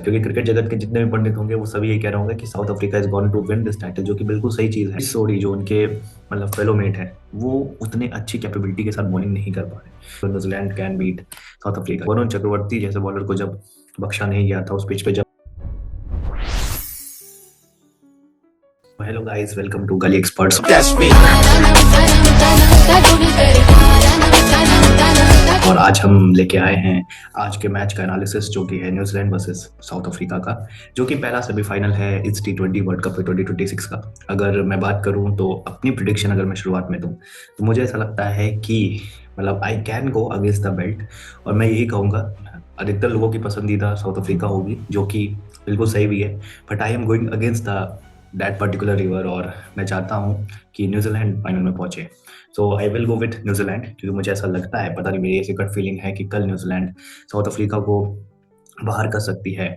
क्योंकि क्रिकेट जगत के जितने भी पंडित होंगे वो सभी ये कह रहे होंगे कि South Africa is going to win this title, जो कि बिल्कुल सही चीज़ है। सोरी जो उनके मतलब फेलो मेट है वो उतने अच्छी कैपेबिलिटी के साथ बॉलिंग नहीं कर पा रहे, तो New Zealand can beat South Africa. Varun Chakravarthy जैसे बॉलर को जब बख्शा नहीं गया था उस पिच पे जब। हेलो गाइस, वेलकम टू गली एक्सपर्ट्स। और आज हम लेके आए हैं आज के मैच का एनालिसिस, जो कि है न्यूजीलैंड वर्सेस साउथ अफ्रीका का, जो कि पहला सेमीफाइनल है इस T20 वर्ल्ड कप 2026 का। अगर मैं बात करूं तो अपनी प्रिडिक्शन अगर मैं शुरुआत में दूं तो मुझे ऐसा लगता है कि मतलब I can go against the belt, और मैं यही कहूँगा अधिकतर लोगों की पसंदीदा साउथ अफ्रीका होगी, जो कि बिल्कुल सही भी है। But I am going against the that particular river, और मैं चाहता हूँ कि न्यूजीलैंड फाइनल में पहुंचे। So I will go with New Zealand, क्योंकि मुझे ऐसा लगता है, पता नहीं मेरी ऐसी गट फीलिंग है कि कल न्यूजीलैंड साउथ अफ्रीका को बाहर कर सकती है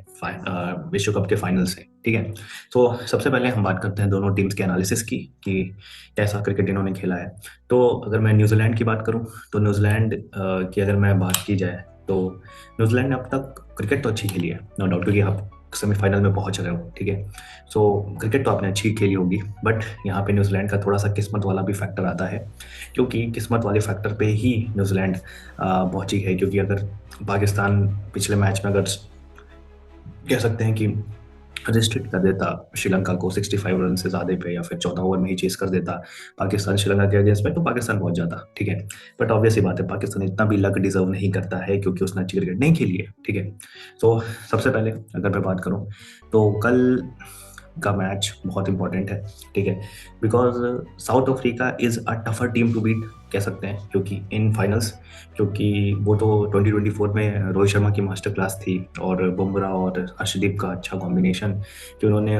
विश्व कप के फाइनल से। ठीक है, तो सबसे पहले हम बात करते हैं दोनों टीम्स के एनालिसिस की कि कैसा क्रिकेट इन्होंने खेला है। तो अगर मैं न्यूजीलैंड की बात करूं तो न्यूजीलैंड की अगर मैं बात की जाए तो न्यूजीलैंड ने अब तक क्रिकेट तो अच्छी खेली है, नो डाउट, क्योंकि आप सेमीफाइनल में पहुंच रहे हो। ठीक है, सो क्रिकेट तो आपने अच्छी खेली होगी, बट यहाँ पे न्यूजीलैंड का थोड़ा सा किस्मत वाला भी फैक्टर आता है, क्योंकि किस्मत वाले फैक्टर पे ही न्यूजीलैंड पहुंची है। क्योंकि अगर पाकिस्तान पिछले मैच में अगर कह सकते हैं कि रिस्ट्रिक्ट कर देता श्रीलंका को 65 रन से ज़्यादा पे, या फिर 14 ओवर में ही चेस कर देता पाकिस्तान श्रीलंका के अगेंस्ट में, तो पाकिस्तान पहुंच जाता। ठीक है, बट ऑब्वियस ही बात है, पाकिस्तान इतना भी लक डिजर्व नहीं करता है, क्योंकि उसने अच्छी क्रिकेट नहीं खेली है। ठीक है, तो सबसे पहले अगर मैं बात करूं तो कल का मैच बहुत इंपॉर्टेंट है। ठीक है, because South Africa is a tougher team to beat कह सकते हैं, क्योंकि इन फाइनल्स, क्योंकि वो तो 2024 में रोहित शर्मा की मास्टर क्लास थी, और बुमराह और अर्शदीप का अच्छा कॉम्बिनेशन, कि उन्होंने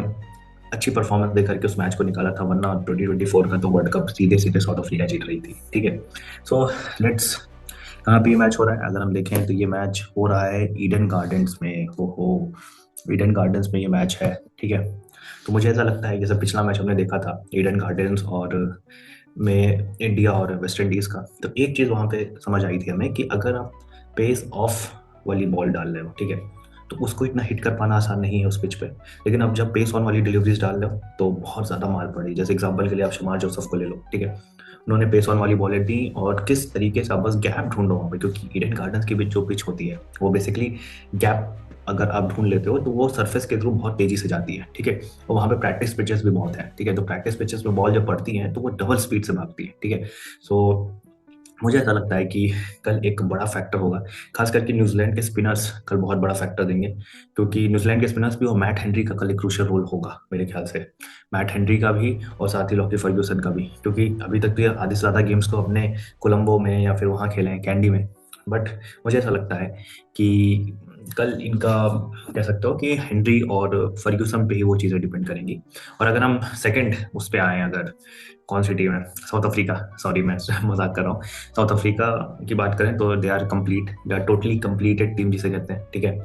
अच्छी परफॉर्मेंस देकर के उस मैच को निकाला था, वरना 2024 का तो वर्ल्ड कप सीधे सीधे साउथ अफ्रीका जीत रही थी। ठीक है, सो लेट्स, कहाँ पे ये मैच हो रहा है अगर हम देखें तो ये मैच हो रहा है ईडन गार्डन्स में। हो ईडन गार्डन्स में ये मैच है। ठीक है, तो मुझे ऐसा लगता है जैसे पिछला मैच हमने देखा था ईडन गार्डन्स और में इंडिया और वेस्ट इंडीज़ का, तो एक चीज़ वहाँ पे समझ आई थी हमें कि अगर आप पेस ऑफ वाली बॉल डाल रहे हो, ठीक है, तो उसको इतना हिट कर पाना आसान नहीं है उस पिच पे। लेकिन अब जब पेस ऑन वाली डिलीवरीज डाल रहे हो तो बहुत ज़्यादा मार पड़ी। जैसे एग्जांपल के लिए आप शमार जोसफ को ले लो। ठीक है, उन्होंने पेस ऑन वाली बॉलें दी, और किस तरीके से आप बस गैप ढूंढो वहाँ पे, क्योंकि ईडन गार्डन्स की जो पिच होती है वो बेसिकली गैप अगर आप ढूंढ लेते हो तो वो सरफेस के थ्रू बहुत तेजी से जाती है। ठीक है, और वहाँ पे प्रैक्टिस पिचेस भी बहुत हैं। ठीक है, तो प्रैक्टिस पिचेस में बॉल जब पड़ती है तो वो डबल स्पीड से भागती है। ठीक है, सो मुझे ऐसा लगता है कि कल एक बड़ा फैक्टर होगा, खास करके न्यूजीलैंड के स्पिनर्स कल बहुत बड़ा फैक्टर देंगे, क्योंकि न्यूजीलैंड के स्पिनर्स भी, और मैट हेनरी का कल एक क्रूशियल रोल होगा मेरे ख्याल से। मैट हेनरी का भी, और साथ ही लॉकी फर्ग्यूसन का भी, क्योंकि अभी तक तो ये आधे से ज़्यादा गेम्स तो अपने कोलंबो में या फिर वहाँ खेले हैं कैंडी में, बट मुझे ऐसा लगता है कि कल इनका कह सकते हो कि हेनरी और फर्ग्यूसन पे ही वो चीज़ें डिपेंड करेंगी। और अगर हम सेकंड उस पर आए, अगर कौन सी टीम है, साउथ अफ्रीका, सॉरी मैं मजाक कर रहा हूँ, साउथ अफ्रीका की बात करें तो they are complete, they are totally completed team जिसे कहते हैं। ठीक है,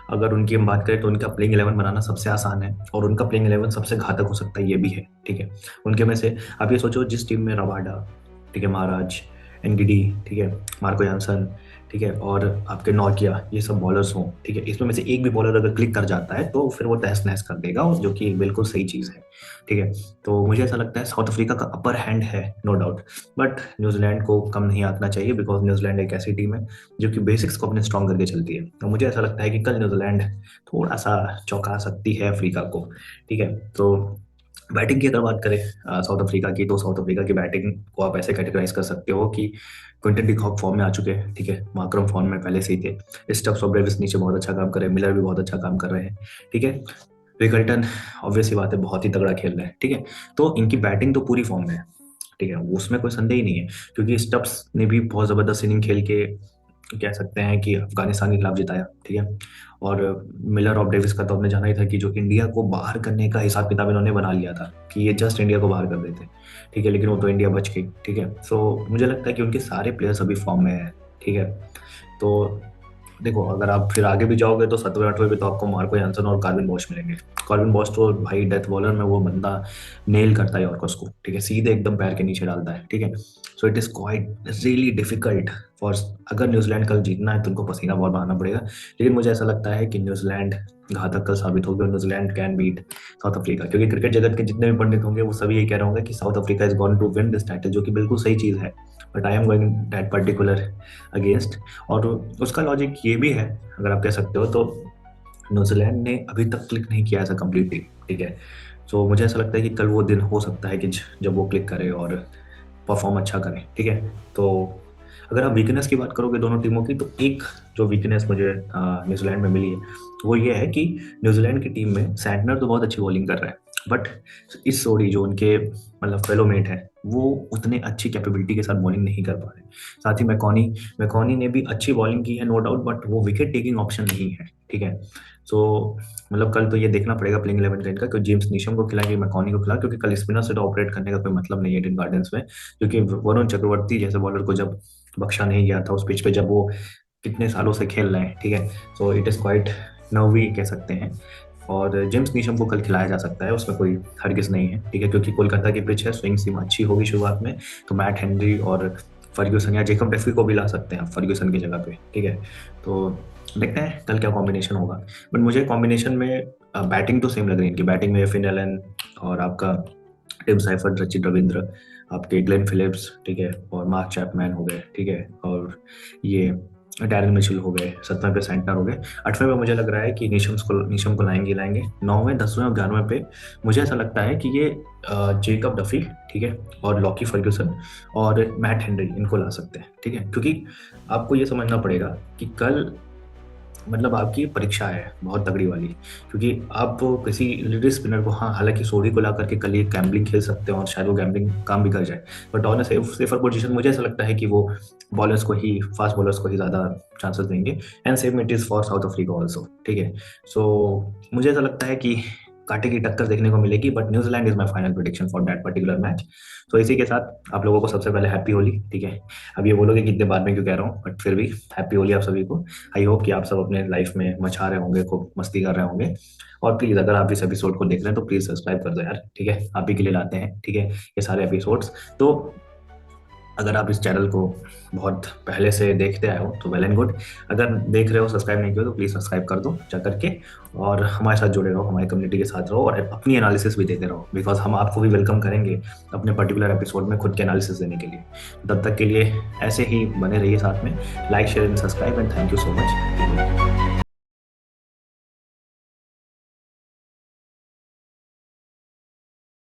अगर उनकी हम बात करें तो उनका प्लेइंग 11 बनाना सबसे आसान है, और उनका प्लेइंग 11 सबसे घातक हो सकता है, ये भी है। ठीक है, उनके में से आप ये सोचो, जिस टीम में रबाडा, ठीक है, महाराज, एनगिडी, ठीक है, मार्को जानसन, ठीक है, और आपके नौकिया, ये सब बॉलर्स हों, ठीक है, इसमें में से एक भी बॉलर अगर क्लिक कर जाता है तो फिर वो तहस नहस कर देगा, और जो कि बिल्कुल सही चीज़ है। ठीक है, तो मुझे ऐसा लगता है साउथ अफ्रीका का अपर हैंड है, नो डाउट, बट न्यूजीलैंड को कम नहीं आंकना चाहिए, बिकॉज न्यूजीलैंड एक ऐसी टीम है जो कि बेसिक्स को अपने स्ट्रॉन्ग करके चलती है। तो मुझे ऐसा लगता है कि कल न्यूजीलैंड थोड़ा सा चौंका सकती है अफ्रीका को। ठीक है, तो बैटिंग की अगर बात करें साउथ अफ्रीका की, तो साउथ अफ्रीका की बैटिंग को आप ऐसे कैटेगराइज कर सकते हो कि क्विंटन डी कॉक फॉर्म में आ चुके हैं। ठीक है, मार्करम फॉर्म में पहले से ही थे, स्टब्स और ब्रेविस नीचे बहुत अच्छा काम कर रहे हैं, मिलर भी बहुत अच्छा काम कर रहे हैं। ठीक है, रिकल्टन ऑब्वियस ही बात है बहुत ही तगड़ा खेल रहे हैं। ठीक है, तो इनकी बैटिंग तो पूरी फॉर्म में है। ठीक है, उसमें कोई संदेह ही नहीं है, क्योंकि स्टब्स ने भी बहुत ज़बरदस्त इनिंग खेल के कह सकते हैं कि अफगानिस्तान के खिलाफ जिताया। ठीक है, और मिलर और डेविस का तो आपने जाना ही था कि जो इंडिया को बाहर करने का हिसाब किताब इन्होंने बना लिया था कि ये जस्ट इंडिया को बाहर कर देते। ठीक है, लेकिन वो तो इंडिया बच गई। ठीक है, सो मुझे लगता है कि उनके सारे प्लेयर्स अभी फॉर्म में है। ठीक है, तो देखो, अगर आप फिर आगे भी जाओगे तो 7वें 8वें पे तो आपको मार्को यानसन और कार्विन बॉश मिलेंगे। कार्विन बॉश तो भाई डेथ बॉलर में वो बंदा नेल करता है यॉर्कर्स को, ठीक है, सीधे एकदम पैर के नीचे डालता है, ठीक है। So it is quite really difficult for, अगर न्यूजीलैंड कल जीतना है तो उनको पसीना बहुत बहाना पड़ेगा। लेकिन मुझे ऐसा लगता है कि न्यूजीलैंड घातक कल साबित होगी और New Zealand can beat South Africa, क्योंकि क्रिकेट जगत के जितने भी पंडित होंगे वो सभी ये कह रहे होंगे कि South Africa is going to win this title, जो कि बिल्कुल सही चीज़ है। But I am going that particular against. और उसका लॉजिक ये भी है, अगर आप कह सकते हो, तो न्यूजीलैंड ने अभी तक क्लिक नहीं किया एज अ कंप्लीट टीम, ठीक है। सो मुझे ऐसा लगता है कि कल वो दिन हो सकता है कि जब वो क्लिक करे और परफॉर्म अच्छा करें, ठीक है। तो अगर आप वीकनेस की बात करोगे दोनों टीमों की, तो एक जो वीकनेस मुझे न्यूजीलैंड में मिली है वो ये है कि न्यूजीलैंड की टीम में सैंटनर तो बहुत अच्छी बॉलिंग कर रहा है, बट इस सोडी जो उनके मतलब फेलो मेट है वो उतने अच्छी कैपेबिलिटी के साथ बॉलिंग नहीं कर पा रहे। साथ ही मैकॉनी मैकॉनी ने भी अच्छी बॉलिंग की है नो डाउट, बट वो विकेट टेकिंग ऑप्शन नहीं है, ठीक है। सो मतलब कल तो ये देखना पड़ेगा प्लेइंग 11 का इनका, क्योंकि जेम्स नीशम को खिलाएंगे मैकॉनी को खिला, क्योंकि कल स्पिनर से तो ऑपरेट करने का कोई मतलब नहीं है ईडन गार्डन्स में, क्योंकि वरुण चक्रवर्ती जैसे बॉलर को जब बख्शा नहीं गया था उस पिच पे, जब वो कितने सालों से खेल रहे हैं, ठीक है। So it is quite nervy कह सकते हैं। और जेम्स नीशम को कल खिलाया जा सकता है, उसमें कोई हरगिज नहीं है, ठीक है, क्योंकि कोलकाता की पिच है, स्विंग सीम अच्छी होगी शुरुआत में, तो मैट हेनरी और फर्ग्यूसन या जेकब डेफी को भी ला सकते हैं फर्ग्यूसन की जगह पे, ठीक है। तो देखते हैं कल क्या कॉम्बिनेशन होगा। बट मुझे कॉम्बिनेशन में बैटिंग तो सेम लग रही है इनकी, बैटिंग में फिन एलन और आपका टिम साइफर्ट, रचिन रविंद्र, आपके ग्लेन फिलिप्स, ठीक है, और मार्क चैपमैन हो गए, ठीक है, और ये डैरन मिचेल हो गए, 7वें पे सेंटनर हो गए। 8वें पे मुझे लग रहा है कि नीशम को लाएंगे। 9वें 10वें और 11वें पे मुझे ऐसा लगता है कि ये जेकब डफी, ठीक है, और लॉकी फर्ग्यूसन और मैट हेनरी इनको ला सकते हैं, ठीक है, क्योंकि आपको ये समझना पड़ेगा कि कल मतलब आपकी परीक्षा है बहुत तगड़ी वाली, क्योंकि आप किसी लेडी स्पिनर को, हाँ हालांकि सोडी को ला करके कल ये गैम्बलिंग खेल सकते हैं और शायद वो गैम्बलिंग काम भी कर जाए, बट ऑन सेफर पोजीशन मुझे ऐसा लगता है कि वो बॉलर्स को ही, फास्ट बॉलर्स को ही ज़्यादा चांसेस देंगे। And same it is for south Africa also, ठीक है। सो मुझे ऐसा लगता है कि कांटे की टक्कर देखने को मिलेगी, but New Zealand is my final prediction for that particular match. तो इसी के साथ आप लोगों को सबसे पहले हैप्पी होली, ठीक है। अब ये बोलोगे कि इतने बाद में क्यों कह रहा हूँ, बट फिर भी हैप्पी होली आप सभी को। आई होप कि आप सब अपने लाइफ में मचा रहे होंगे, खूब मस्ती कर रहे होंगे। और प्लीज़ अगर आप इस एपिसोड को देख रहे हैं तो प्लीज़ सब्सक्राइब कर दो यार, ठीक है, आप ही के लिए लाते हैं, ठीक है, ये सारे एपिसोड्स। तो अगर आप इस चैनल को बहुत पहले से देखते आए हो तो वेल एंड गुड, अगर देख रहे हो सब्सक्राइब नहीं किया तो प्लीज़ सब्सक्राइब कर दो जा करके, और हमारे साथ जुड़े रहो, हमारी कम्युनिटी के साथ रहो और अपनी एनालिसिस भी देते रहो, बिकॉज हम आपको भी वेलकम करेंगे अपने पर्टिकुलर एपिसोड में खुद के एनालिसिस देने के लिए। तब तक के लिए ऐसे ही बने रहिए साथ में। Like share and subscribe and thank you so much.